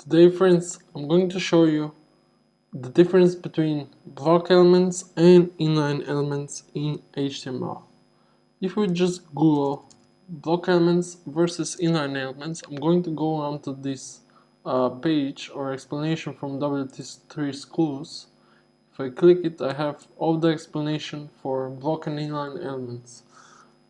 Today, friends, I'm going to show you the difference between block elements and inline elements in HTML. If we just Google block elements versus inline elements, I'm going to go onto this page or explanation from WT3 schools. If I click it, I have all the explanation for block and inline elements.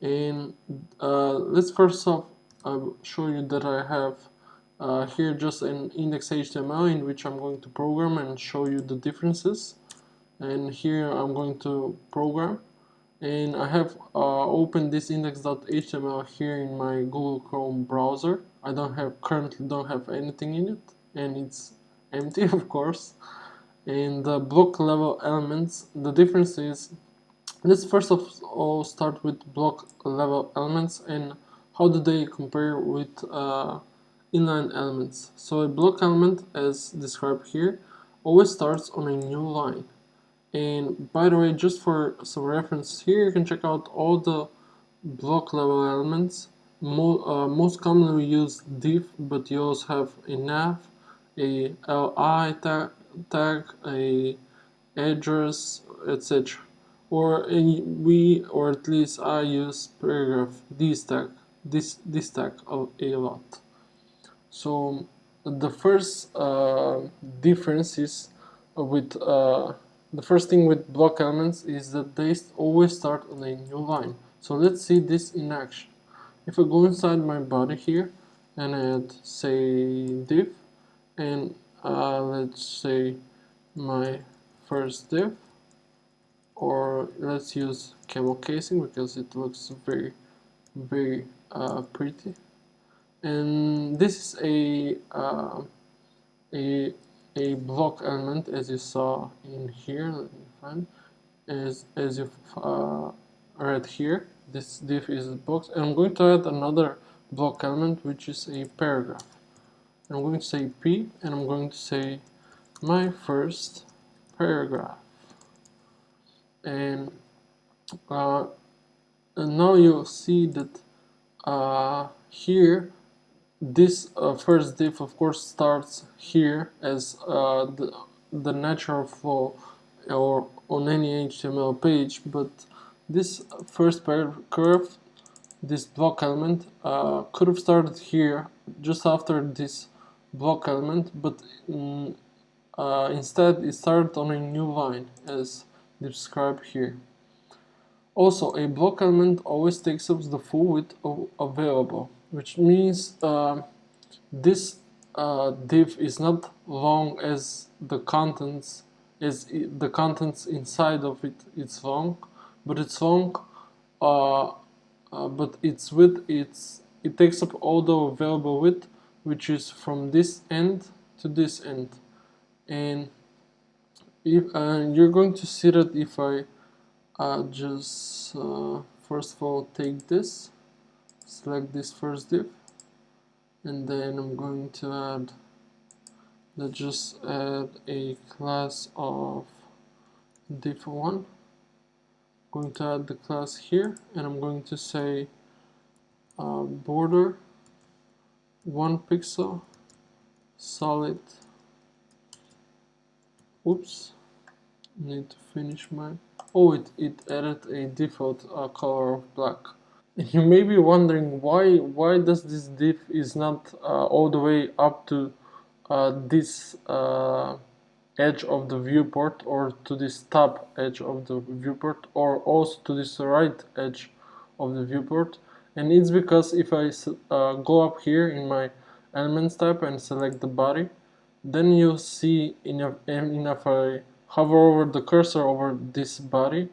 And let's first off show you that I have here just an index.html in which I'm going to program and show you the differences. And here I'm going to program, and I have opened this index.html here in my Google Chrome browser. I currently don't have anything in it, and it's empty of course. And the block level elements, the difference is, let's first of all start with block level elements and how do they compare with inline elements. So a block element, as described here, always starts on a new line. And by the way, just for some reference, here you can check out all the block level elements. Most commonly we use div, but you also have a nav, a li tag, a address, etc. Or at least I use paragraph this tag a lot. So the first difference is with the first thing with block elements is that they always start on a new line. So let's see this in action. If I go inside my body here and add, say, div, and let's say my first div, or let's use camel casing because it looks very pretty. And this is a block element, as you saw in here. Let me find, as you read here, this div is a box, and I'm going to add another block element, which is a paragraph. And I'm going to say p, and I'm going to say my first paragraph. And now you'll see that here this first div of course starts here as the natural flow or on any HTML page, but this first paragraph, this block element, could have started here just after this block element, but instead it started on a new line as described here. Also, a block element always takes up the full width available, which means this div is not long as the contents inside of it. It's long, but it's long, but its width it takes up all the available width, which is from this end to this end. And if you're going to see that if I just first of all take this, select this first div, and then I'm going to add, let's just add a class of div1. Going to add the class here, and I'm going to say border 1 pixel solid. Oops, need to finish my, oh, it added a default color of black. And you may be wondering why does this div is not all the way up to this edge of the viewport, or to this top edge of the viewport, or also to this right edge of the viewport. And it's because if I go up here in my elements tab and select the body, then you'll see if I hover over the cursor over this body,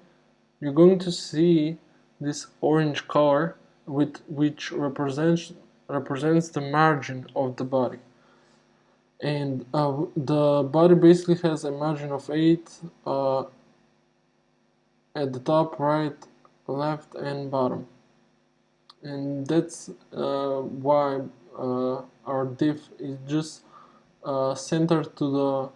you're going to see this orange color which represents the margin of the body. And the body basically has a margin of 8 at the top, right, left, and bottom. And that's why our div is just centered to the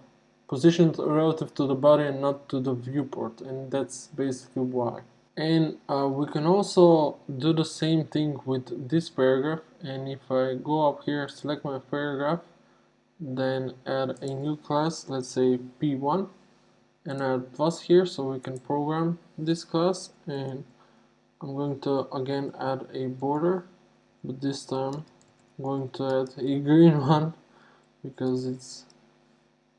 positioned relative to the body and not to the viewport, and that's basically why. And we can also do the same thing with this paragraph. And if I go up here, select my paragraph, then add a new class, let's say P1, and add plus here so we can program this class. And I'm going to again add a border, but this time I'm going to add a green one because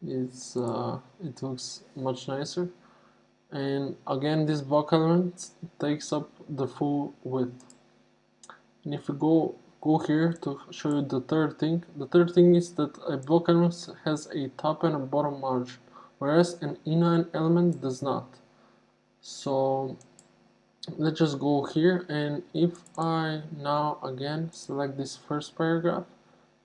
it looks much nicer. And again, this block element takes up the full width. And if we go here to show you the third thing is that a block element has a top and a bottom margin, whereas an inline element does not. So let's just go here, and if I now again select this first paragraph,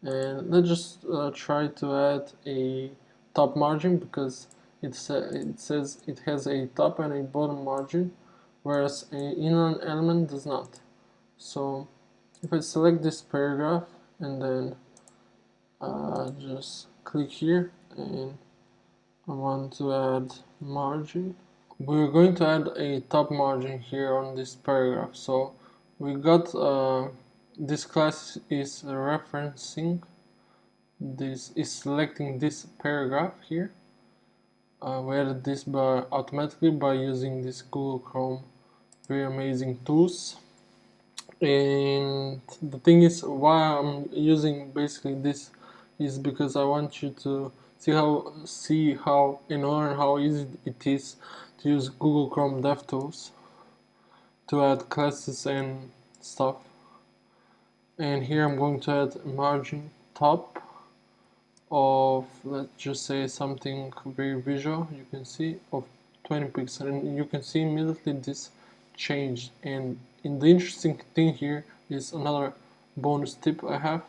and let's just try to add a top margin, because it says it has a top and a bottom margin, whereas an inline element does not. So if I select this paragraph and then just click here, and I want to add margin, we're going to add a top margin here on this paragraph. So we got this class is referencing this, is selecting this paragraph here. We added this automatically by using this Google Chrome very amazing tools. And the thing is, why I'm using basically this is because I want you to see how and learn how easy it is to use Google Chrome DevTools to add classes and stuff. And here I'm going to add a margin top of, let's just say, something very visual, you can see, of 20 pixels, and you can see immediately this changed. And the interesting thing here is another bonus tip I have,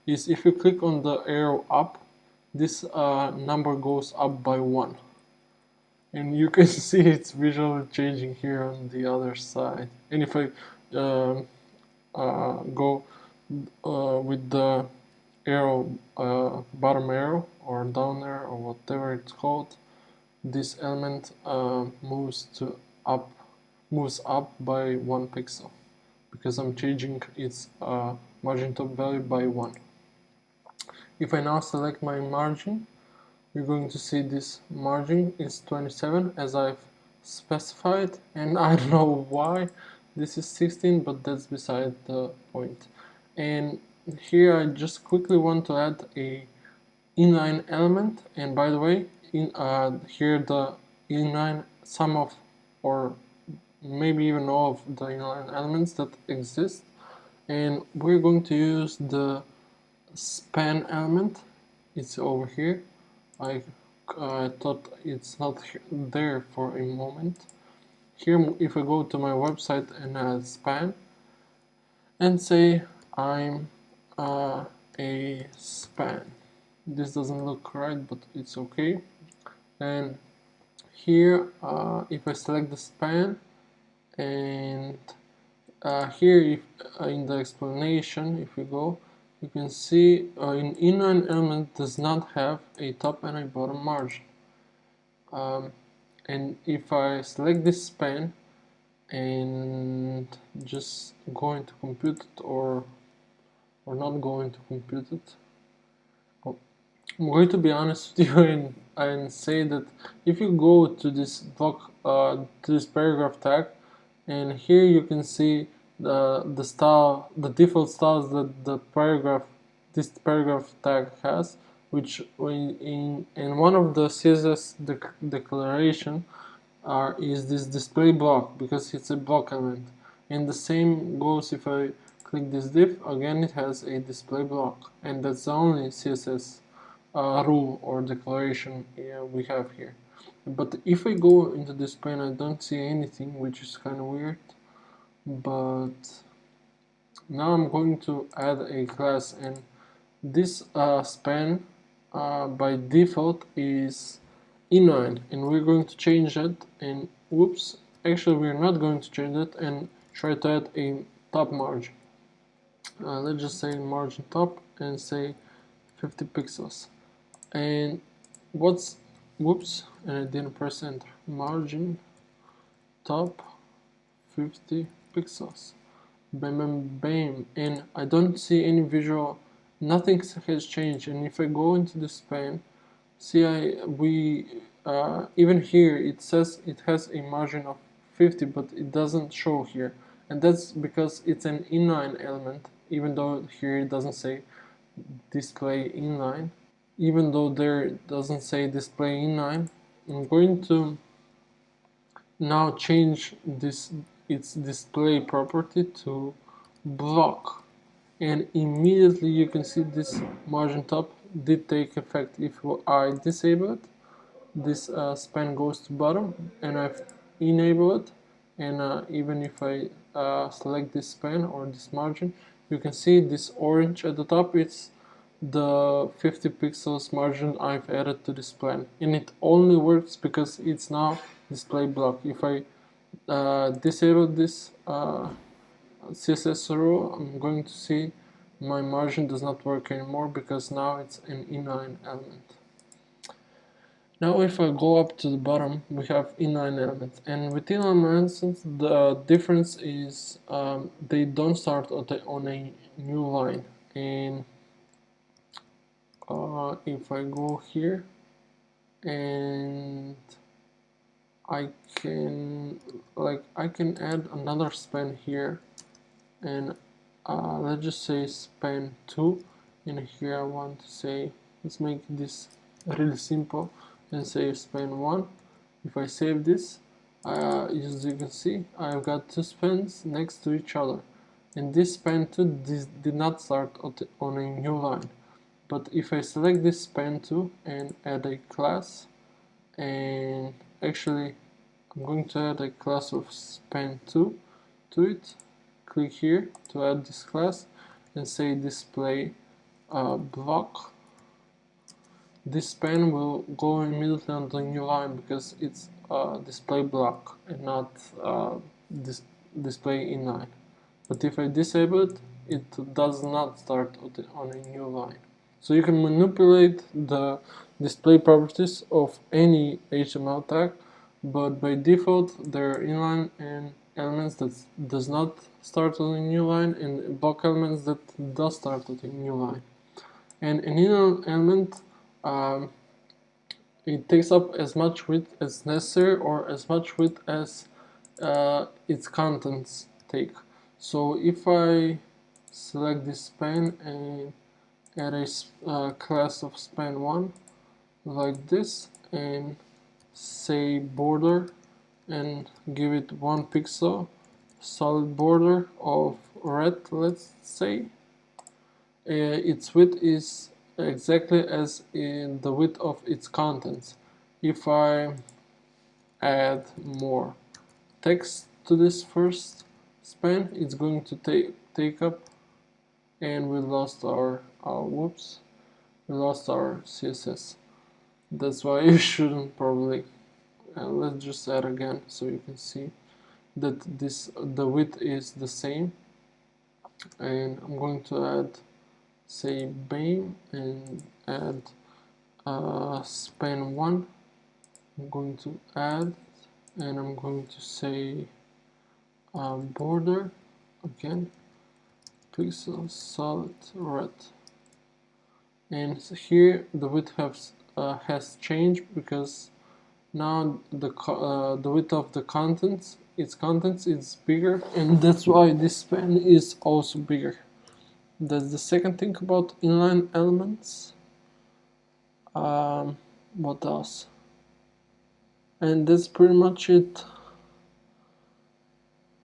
is if you click on the arrow up, this number goes up by 1, and you can see it's visually changing here on the other side. And if I go with the arrow, bottom arrow or down arrow or whatever it's called, this element moves up by 1 pixel, because I'm changing its margin top value by 1. If I now select my margin, you're going to see this margin is 27 as I've specified, and I don't know why this is 16, but that's beside the point. And here I just quickly want to add a inline element, and by the way, here the inline, some of, or maybe even all of the inline elements that exist, and we're going to use the span element. It's over here. I thought it's not there for a moment. Here, if I go to my website and add span and say I'm a span, this doesn't look right, but it's okay. And here, if I select the span, and here, if in the explanation, if we go, you can see an inline element does not have a top and a bottom margin. And if I select this span and just going to compute it, or not going to compute it, I'm going to be honest with you and say that if you go to this block, to this paragraph tag, and here you can see the style, the default styles that this paragraph tag has, which in one of the CSS declaration is this display block, because it's a block element. And the same goes if I click this div, again it has a display block, and that's the only CSS rule or declaration we have here. But if I go into this pane, I don't see anything, which is kind of weird. But now I'm going to add a class, and this span by default is inline, and we're going to change it. And whoops, actually we're not going to change it, and try to add a top margin. Let's just say margin top and say 50 pixels. And whoops, and I didn't press enter. Margin top 50 pixels. Bam, bam, bam. And I don't see any visual nothing has changed. And if I go into the span, see, even here it says it has a margin of 50, but it doesn't show here, and that's because it's an inline element, even though here it doesn't say display inline. Even though there it doesn't say display inline, I'm going to now change its display property to block, and immediately you can see this margin top did take effect. If I disable it, this span goes to bottom, and I've enabled it, and even if I select this span or this margin, you can see this orange at the top. It's the 50 pixels margin I've added to this plan, and it only works because it's now display block. If I disable this CSS row, I'm going to see my margin does not work anymore because now it's an inline element. Now if I go up to the bottom, we have inline elements, and with inline elements the difference is they don't start on a new line. And if I go here and I can add another span here, and let's just say span 2, and here I want to say, let's make this really simple and say span 1. If I save this, as you can see, I've got two spans next to each other, and this span 2 did not start on a new line. But if I select this span 2 and add a class, and actually I'm going to add a class of span 2 to it, click here to add this class and say display block. This span will go immediately on the new line because it's display block and not display inline. But if I disable it, it does not start on a new line. So you can manipulate the display properties of any HTML tag, but by default they're inline and elements that does not start on a new line, and block elements that does start on a new line. And an inline element, it takes up as much width as necessary, or as much width as its contents take. So if I select this span and add a class of span 1 like this, and say border, and give it 1 pixel solid border of red, let's say, its width is exactly as in the width of its contents. If I add more text to this first span, it's going to take up, and we lost our whoops, we lost our CSS. That's why you shouldn't probably. Let's just add again so you can see that the width is the same. And I'm going to add, say, BAME, and add span 1. I'm going to add, and I'm going to say border again, pixel solid red. And here the width has changed because now the width of the contents is bigger, and that's why this span is also bigger. That's the second thing about inline elements. What else? And that's pretty much it.